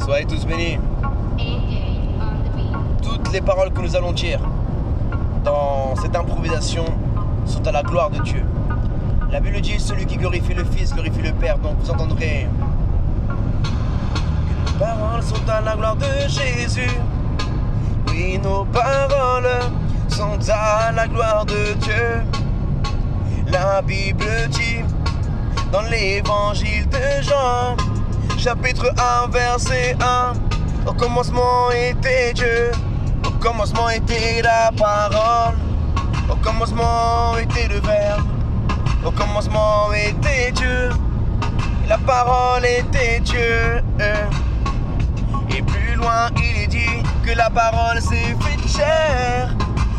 Soyez tous bénis. Toutes les paroles que nous allons dire dans cette improvisation sont à la gloire de Dieu. La Bible dit, celui qui glorifie le Fils glorifie le Père. Donc vous entendrez que nos paroles sont à la gloire de Jésus. Oui, nos paroles sont à la gloire de Dieu. La Bible dit dans l'évangile de Jean, chapitre 1, verset 1, au commencement était Dieu, au commencement était la parole, au commencement était le Verbe, au commencement était Dieu, et la parole était Dieu. Et plus loin il est dit que la parole s'est faite chair,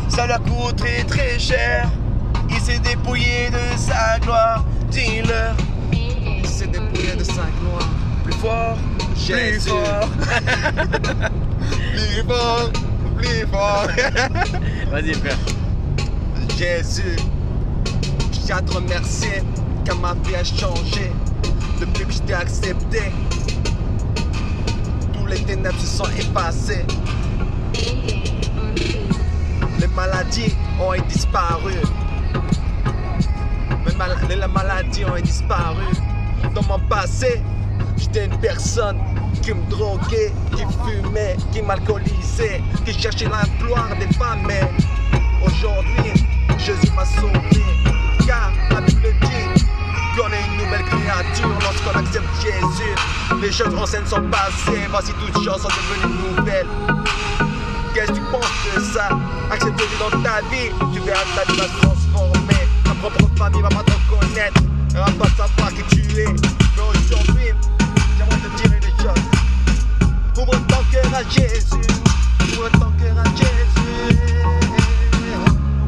ça lui a coûté très cher, il s'est dépouillé de sa gloire, dis-le. Il s'est dépouillé de sa gloire. Plus fort, Jésus. Plus fort, plus fort. Vas-y, frère. Jésus, je tiens à te remercier car ma vie a changé depuis que je t'ai accepté. Tous les ténèbres se sont effacées. Les maladies ont disparu. Les maladies ont disparu. Dans mon passé, j'étais une personne qui me droguait, qui fumait, qui m'alcoolisait, qui cherchait la gloire des femmes. Mais aujourd'hui, Jésus m'a sauvé. Car la Bible dit qu'on est une nouvelle créature lorsqu'on accepte Jésus. Les choses anciennes sont passées, voici toutes choses sont devenues nouvelles. Qu'est-ce que tu penses de ça? Accepte Jésus dans ta vie, tu verras ta vie va se transformer. Ta propre famille va pas te reconnaître, elle va pas savoir qui tu es. Mais aujourd'hui, j'aimerais te dire une chose. Ouvre ton cœur à Jésus. Ouvre ton cœur à Jésus.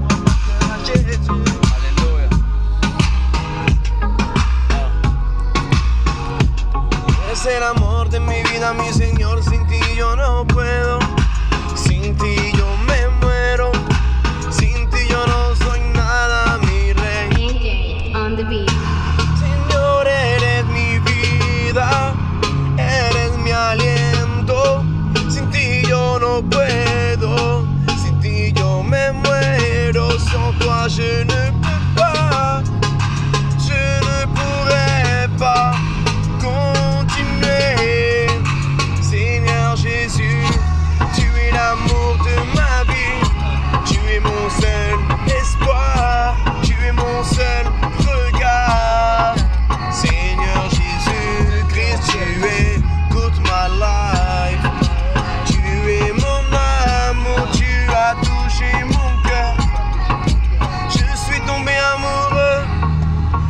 Ouvre ton cœur à Jésus. Alléluia. Eres el amor de mi vida, mi Señor. Sin ti yo no puedo. Sin ti yo me muero. Sin ti yo no soy nada, mi rey. AJ on the beat. Señor, eres mi vida, eres mi aliento. Sin ti yo no puedo, sin ti yo me muero. Sans toi je ne peux pas, je ne pourrais pas continuer. Seigneur Jésus, tu es l'amour de ma vie, tu es mon seul espoir, tu es mon seul regard. Seigneur Jésus-Christ, tu es toute ma life. Tu es mon amour, tu as touché mon cœur. Je suis tombé amoureux,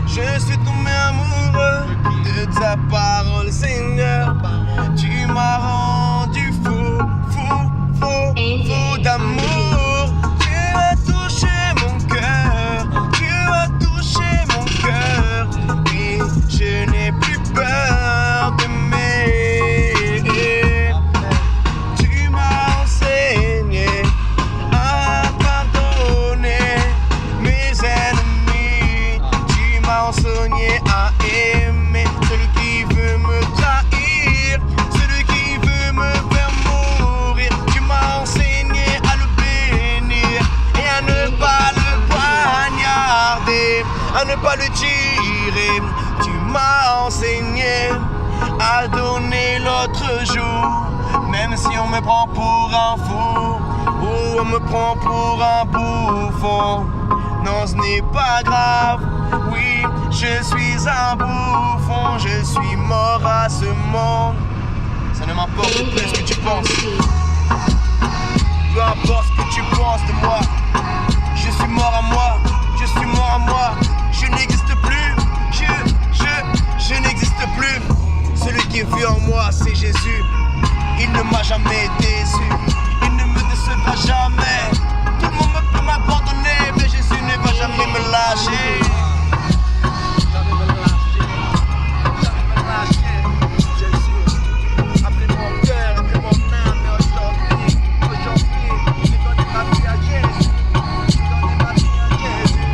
je suis tombé amoureux de ta parole, Seigneur. Tu m'as rendu fou, fou, fou, fou d'amour. Tu as touché mon cœur, tu as touché mon cœur. Et je n'ai plus peur d'aimer. Tu m'as enseigné à pardonner mes ennemis. Tu m'as enseigné à aimer celui qui veut me trahir, celui qui veut me faire mourir. Tu m'as enseigné à le bénir et à ne pas le poignarder, à ne pas le tirer. Tu m'as enseigné à donner l'autre jour, même si on me prend pour un fou ou on me prend pour un bouffon. Non, ce n'est pas grave, oui, je suis un bouffon, je suis mort à ce monde. Ça ne m'importe plus ce que tu penses, peu importe ce que tu penses de moi. Je suis mort à moi, je suis mort à moi, je n'existe plus, je n'existe plus. Celui qui vit en moi, c'est Jésus. Il ne m'a jamais déçu, il ne me décevra jamais. Tout le monde peut m'abandonner, mais Jésus ne va jamais me lâcher. Jamais me lâcher, jamais me lâcher. Jésus a pris mon cœur, a pris mon âme, mais aujourd'hui, j'ai donné ma vie à Jésus. J'ai donné ma vie à Jésus.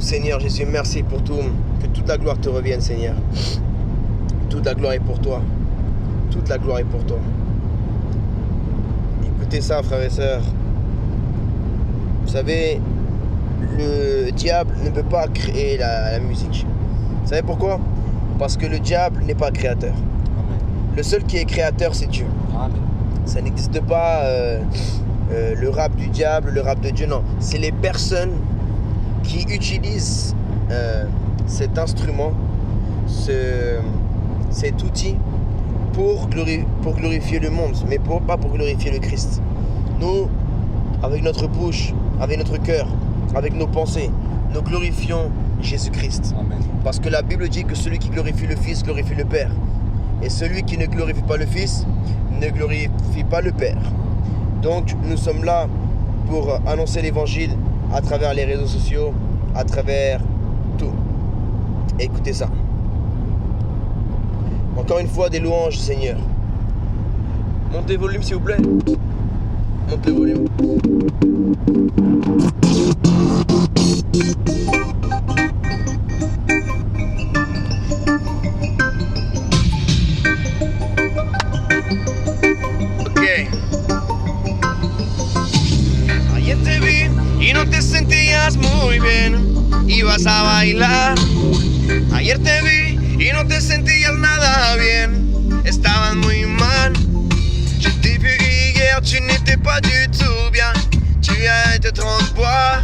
Seigneur Jésus, merci pour tout. Que toute la gloire te revienne, Seigneur. Toute la gloire est pour toi. Toute la gloire est pour toi. Écoutez ça, frères et sœurs. Vous savez, le diable ne peut pas créer la musique. Vous savez pourquoi? Parce que le diable n'est pas créateur. Amen. Le seul qui est créateur, c'est Dieu. Amen. Ça n'existe pas le rap du diable, le rap de Dieu, non. C'est les personnes qui utilisent cet instrument, cet outil pour glorifier le monde, mais pas pour glorifier le Christ. Nous, avec notre bouche, avec notre cœur, avec nos pensées, nous glorifions Jésus-Christ. Amen. Parce que la Bible dit que celui qui glorifie le Fils glorifie le Père. Et celui qui ne glorifie pas le Fils ne glorifie pas le Père. Donc nous sommes là pour annoncer l'évangile à travers les réseaux sociaux, à travers tout. Écoutez ça. Encore une fois des louanges, Seigneur. Montez le volume s'il vous plaît. Montez le volume. Ok. Ayer te vi y no te sentías muy bien. Ibas a bailar. Ayer te vi y no te sentías nada bien. Estabas muy mal. Je t'ai vu hier, tu n'étais pas du tout bien. Tu as été trop de bois.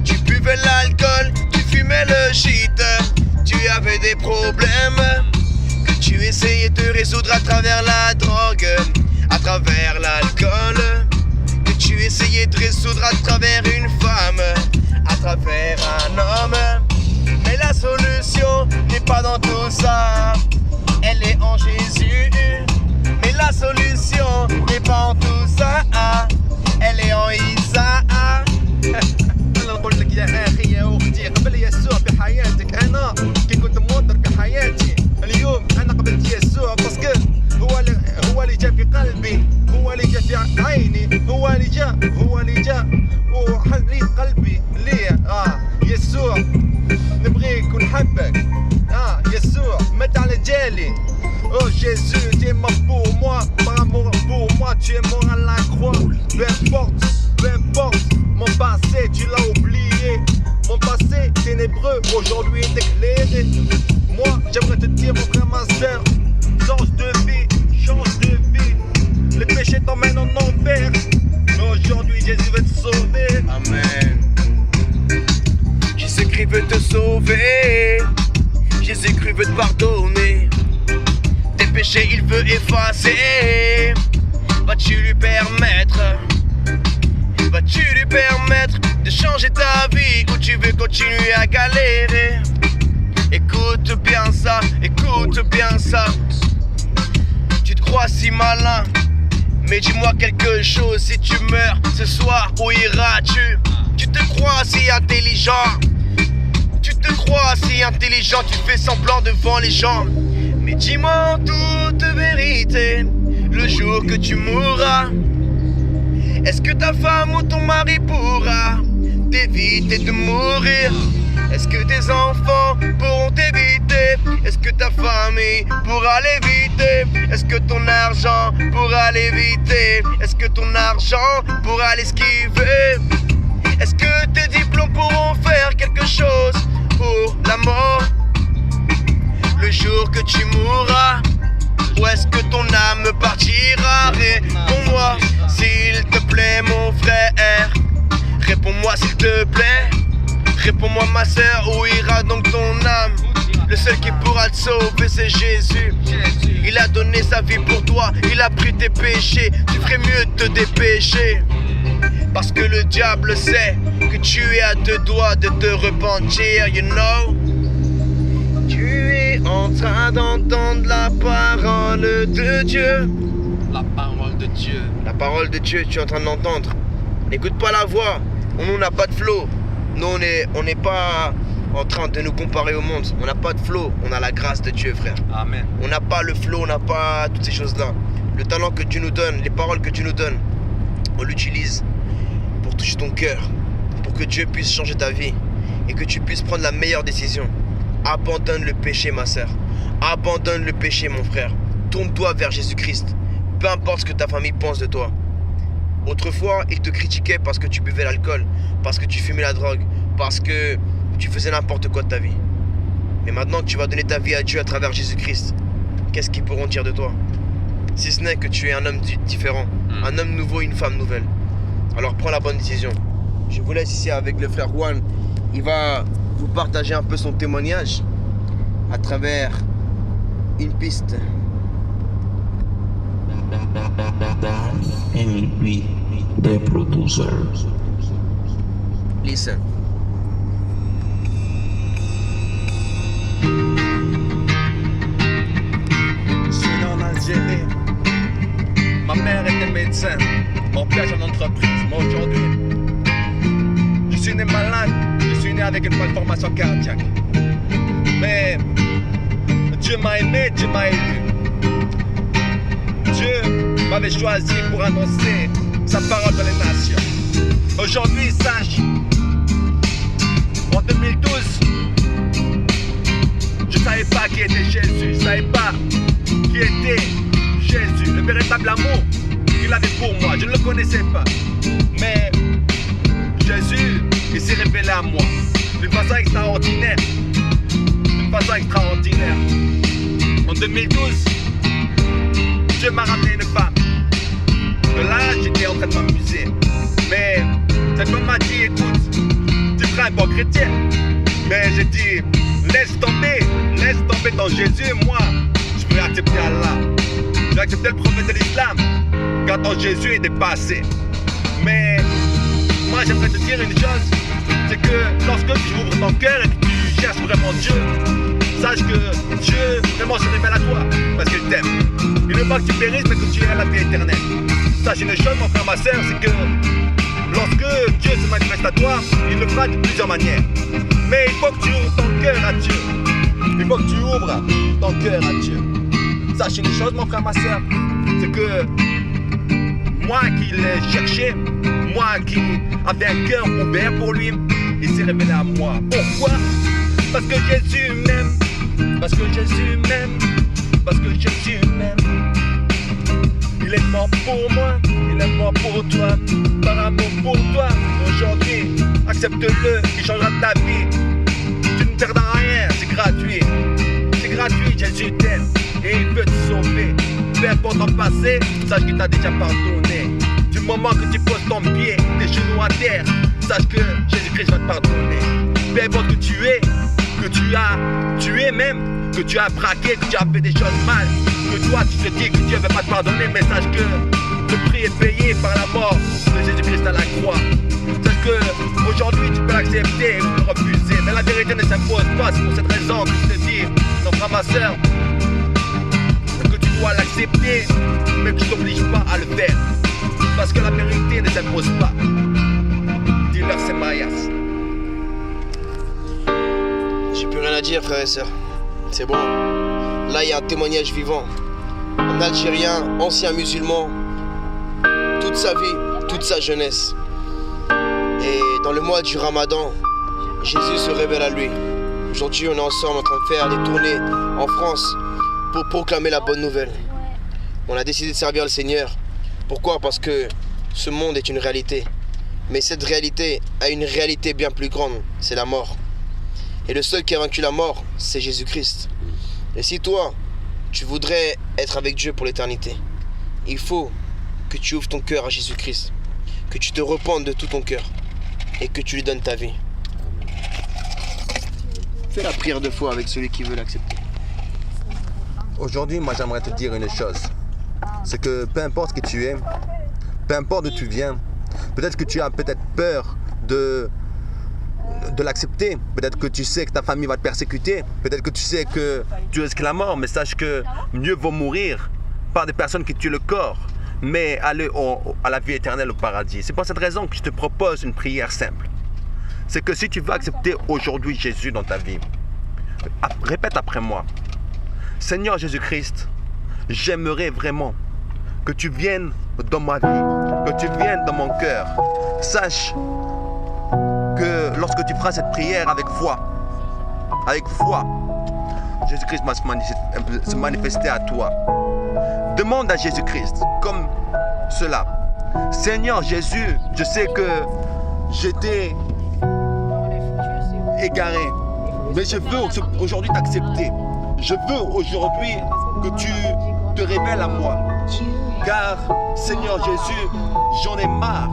Tu buvais l'alcool, tu fumais le shit. Tu avais des problèmes que tu essayais de résoudre à travers la drogue, à travers l'alcool, que tu essayais de résoudre à travers une femme, à travers un homme. Mais la solution n'est pas dans tout ça, elle est en Jésus. Mais la solution n'est pas en tout ça, elle est en Isaac. انا نقول لك يا اخي يا اختي قبل يسوع بحياتك انا كي كنت موتر بحياتي اليوم انا قبلت يسوع باسكو هو اللي جا في قلبي هو اللي جا في عيني هو اللي جا وحل في قلبي ليه يسوع نبغيك ونحبك يسوع مات على جالي Oh Jésus, tu es mort pour moi, par amour pour moi, tu es mort à la croix. Peu importe, mon passé tu l'as oublié. Mon passé ténébreux aujourd'hui est éclairé. Moi j'aimerais te dire mon frère, ma soeur, change de vie. Le péché t'emmène en enfer, mais aujourd'hui Jésus veut te sauver. Amen. Jésus-Christ veut te sauver. Jésus-Christ veut te pardonner. Tes péchés il veut effacer. Vas-tu lui permettre de changer ta vie ou tu veux continuer à galérer? Écoute bien ça. Tu te crois si malin, mais dis-moi quelque chose, si tu meurs ce soir, où iras-tu? Tu te crois si intelligent, tu fais semblant devant les gens. Mais dis-moi en toute vérité, le jour que tu mourras, est-ce que ta femme ou ton mari pourra t'éviter de mourir? Est-ce que tes enfants pourront t'éviter? Est-ce que ta famille pourra l'éviter? Est-ce que ton argent pourra l'éviter? Est-ce que ton argent pourra l'esquiver? Est-ce que tes diplômes pourront faire quelque chose pour la mort? Le jour que tu mourras, où est-ce que ton âme partira? Réponds-moi s'il te plaît mon frère. Réponds-moi s'il te plaît. Réponds-moi ma sœur, où ira donc ton âme? Le seul qui pourra te sauver c'est Jésus. Il a donné sa vie pour toi, il a pris tes péchés. Tu ferais mieux de te dépêcher, parce que le diable sait que tu es à 2 doigts de te repentir, you know. Tu es en train d'entendre la parole de Dieu. La parole de Dieu. La parole de Dieu, tu es en train d'entendre. N'écoute pas la voix. Nous, on n'a pas de flow. Nous, on n'est pas en train de nous comparer au monde. On n'a pas de flow. On a la grâce de Dieu, frère. Amen. On n'a pas le flow, on n'a pas toutes ces choses-là. Le talent que Dieu nous donne, les paroles que Dieu nous donne, on l'utilise pour toucher ton cœur, pour que Dieu puisse changer ta vie. et que tu puisses prendre la meilleure décision. Abandonne le péché, ma sœur. Abandonne le péché, mon frère. Tourne-toi vers Jésus-Christ. Peu importe ce que ta famille pense de toi. Autrefois, ils te critiquaient parce que tu buvais l'alcool, parce que tu fumais la drogue, parce que tu faisais n'importe quoi de ta vie. Mais maintenant que tu vas donner ta vie à Dieu à travers Jésus-Christ, qu'est-ce qu'ils pourront dire de toi? Si ce n'est que tu es un homme différent, un homme nouveau, une femme nouvelle. Alors prends la bonne décision. Je vous laisse ici avec le frère Juan. Il va vous partager un peu son témoignage à travers une piste. NLP, the producer. Listen. Je suis né en Algérie. Ma mère était médecin. Mon père est en entreprise. Mais aujourd'hui, je suis né malade. Je suis né avec une malformation cardiaque. Mais Dieu m'a aimé, Dieu m'a élu. Dieu m'avait choisi pour annoncer sa parole dans les nations. Aujourd'hui, sache, en 2012, je ne savais pas qui était Jésus, je ne savais pas qui était Jésus, le véritable amour qu'il avait pour moi, je ne le connaissais pas. Mais Jésus, il s'est révélé à moi d'une façon extraordinaire. D'une façon extraordinaire. En 2012, Dieu m'a ramené une femme. De là, j'étais en train de m'amuser. Mais cette femme m'a dit, écoute, tu seras un bon chrétien. Mais j'ai dit, laisse tomber ton Jésus. Moi, je veux accepter Allah. J'ai accepté le prophète de l'islam quand ton Jésus est dépassé. Mais moi, j'aimerais te dire une chose, c'est que lorsque tu ouvres ton cœur et que tu cherches vraiment Dieu, sache que Dieu vraiment se révèle à toi parce qu'il t'aime. Il ne veut pas que tu périsses mais que tu aies la vie éternelle. Sache une chose, mon frère, ma soeur, c'est que lorsque Dieu se manifeste à toi, il le fera de plusieurs manières. Mais il faut que tu ouvres ton cœur à Dieu. Il faut que tu ouvres ton cœur à Dieu. Sache une chose, mon frère, ma soeur, c'est que moi qui l'ai cherché, moi qui avais un cœur ouvert pour lui, il s'est révélé à moi. Pourquoi? Parce que Jésus m'aime. Parce que Jésus m'aime. Parce que Jésus m'aime. Il est mort pour moi. Il est mort pour toi. Par amour pour toi. Aujourd'hui, accepte-le. Il changera ta vie. Tu ne perdras rien. C'est gratuit. C'est gratuit. Jésus t'aime. Et il veut te sauver. Peu importe ton passé, sache qu'il t'a déjà pardonné. Du moment que tu poses ton pied, tes genoux à terre, sache que Jésus-Christ va te pardonner. Peu importe que tu es, que tu as tué même, que tu as braqué, que tu as fait des choses mal, que toi tu te dis que Dieu ne va pas te pardonner, mais sache que le prix est payé par la mort de Jésus-Christ à la croix. Sache que aujourd'hui tu peux l'accepter ou le refuser, mais la vérité ne s'impose pas. C'est pour cette raison que je te dis, mon frère, ma soeur, que tu dois l'accepter, mais que je t'oblige pas à le faire. Parce que la vérité ne s'impose pas. Dis-leur c'est Mayas. J'ai plus rien à dire, frères et sœurs. C'est bon. Là, il y a un témoignage vivant. Un Algérien, ancien musulman, toute sa vie, toute sa jeunesse. Et dans le mois du Ramadan, Jésus se révèle à lui. Aujourd'hui, on est ensemble en train de faire des tournées en France pour proclamer la bonne nouvelle. On a décidé de servir le Seigneur. Pourquoi? Parce que ce monde est une réalité. Mais cette réalité a une réalité bien plus grande, c'est la mort. Et le seul qui a vaincu la mort, c'est Jésus-Christ. Et si toi, tu voudrais être avec Dieu pour l'éternité, il faut que tu ouvres ton cœur à Jésus-Christ, que tu te repentes de tout ton cœur et que tu lui donnes ta vie. Fais la prière de foi avec celui qui veut l'accepter. Aujourd'hui, moi j'aimerais te dire une chose. C'est que peu importe ce que tu es, peu importe d'où tu viens, peut-être que tu as peut-être peur de l'accepter. Peut-être que tu sais que ta famille va te persécuter. Peut-être que tu sais que tu risques la mort, mais sache que mieux vaut mourir par des personnes qui tuent le corps, mais aller à la vie éternelle au paradis. C'est pour cette raison que je te propose une prière simple. C'est que si tu veux accepter aujourd'hui Jésus dans ta vie, répète après moi. Seigneur Jésus-Christ, j'aimerais vraiment que tu viennes dans ma vie, que tu viennes dans mon cœur. Sache que lorsque tu feras cette prière avec foi, Jésus-Christ va se manifester à toi. Demande à Jésus-Christ comme cela. Seigneur Jésus, je sais que j'étais égaré, mais je veux aujourd'hui t'accepter. Je veux aujourd'hui que tu te révèles à moi. Car, Seigneur Jésus, j'en ai marre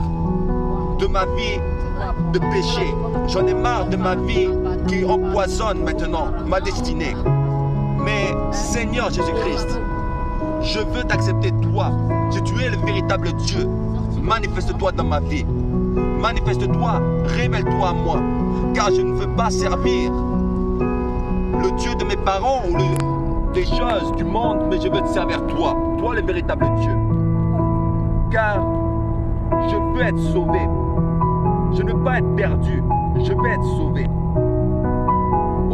de ma vie de péché. J'en ai marre de ma vie qui empoisonne maintenant ma destinée. Mais, Seigneur Jésus-Christ, je veux t'accepter toi. Tu es le véritable Dieu. Manifeste-toi dans ma vie. Manifeste-toi, révèle-toi à moi. Car je ne veux pas servir le Dieu de mes parents ou des choses du monde, mais je veux te servir toi. Toi le véritable Dieu. Car je veux être sauvé. Je ne veux pas être perdu. Je veux être sauvé.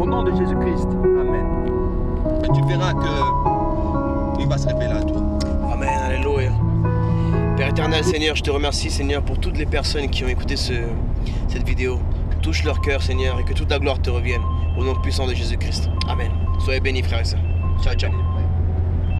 Au nom de Jésus-Christ. Amen. Et tu verras qu'il va se révéler à toi. Amen, alléluia. Père éternel, Seigneur, je te remercie, Seigneur, pour toutes les personnes qui ont écouté cette vidéo. Touche leur cœur, Seigneur, et que toute la gloire te revienne. Au nom puissant de Jésus-Christ. Amen. Soyez bénis, frères et sœurs. Ciao, ciao.